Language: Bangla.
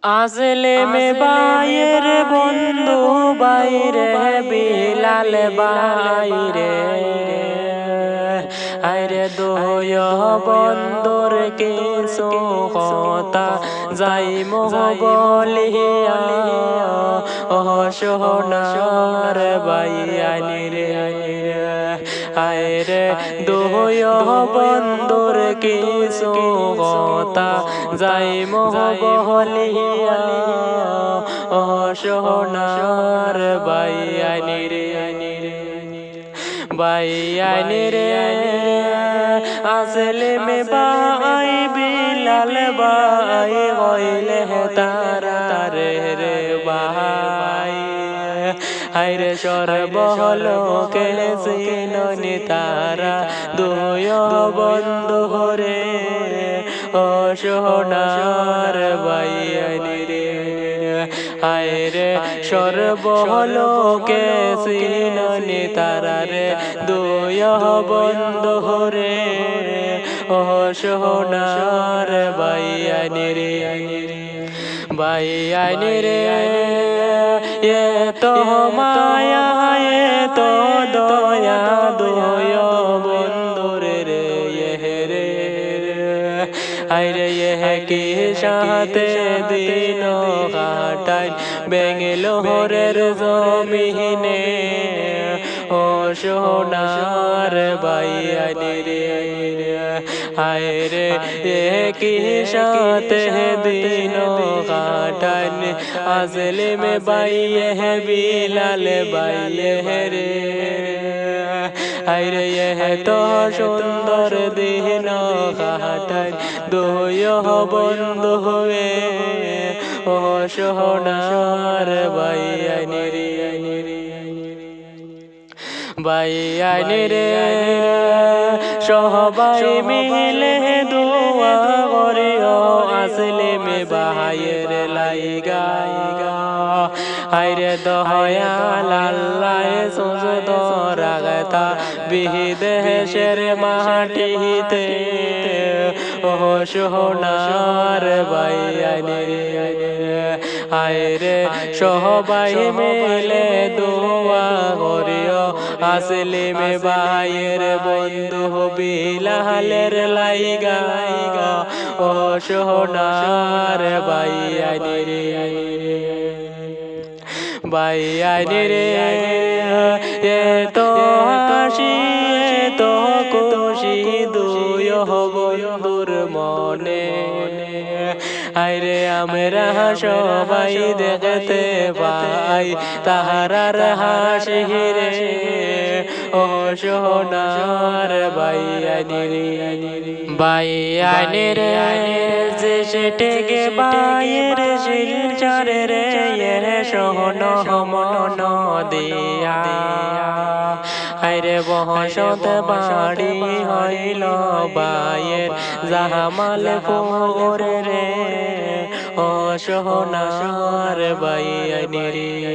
আসলে মে বাইয়ের বন্ধু বাইরে বিলাল বাইরে আইরে দোয় বন্দর কিছু কথা যাই মোহ বলিয়া ও সোনার বাইয়ানি রে আইরে দোয় বন্দর কিছু কথা যাই মোহ বলিয়া ও সোনার বাইয়ানি রে বাইয়ানি রে আসলে মে বাই বিলাল বাই হইলে তারা রে রে বাই হাইরে সর্বলোকে সিননি তারা দুয় বন্ধু রে ও সোনার বাইয়ানি রে হায়রে সর্বলোকে সিননি তারা রে দুয় বন্ধু রে ও সোনার বাইয়ানি রে বাইয়ানি রে এ তো মায়া এ তো দয়া দুয় বন্ধু রে রে আইরে কি সাথে দিন কাটাই বেঙ্গলোরের জমিনে ও সোনার বাইয়ানি রে আইরে কি সাথে দিন কাটাই আসলে মে বাইয়ে বিলাল বাইয়ে রে আইরে তো সুন্দর দিন কাটাই দুয় বন্ধু হয়ে ও সোনার বাইয়ানি রে বাইয়ানি রে সবাই মিলে দোয়া করিও আসলে মে বাহায়ের লাইগা আইরে দয়াল আল্লাহ সুজদ রাগতা বিদেশের মাটিতে ও সোনার বাইয়ানি রে আইরে সবাই মিলে দোয়া করিও আসলে মে বাইয়ের বন্ধু বিলালের লাইগা ও সোনার বাইয়ানি রে বাইয়ানি রে এ তো হাসি তো খুশি দুয় বন্ধুর মনে আইরে আমরা সবাই দেখতে পাই তাহারার হাসি রে ও সোনার বাইয়ানি রে বাইয়ানি রে যে সেটেকে বাইয়ের শিলচর রে সোহন মন দিয়া আইরে বহসত বাড়ি হইল বাইয়ের জাহামাল পুর রে ও সোনার বাইয়ানি রে।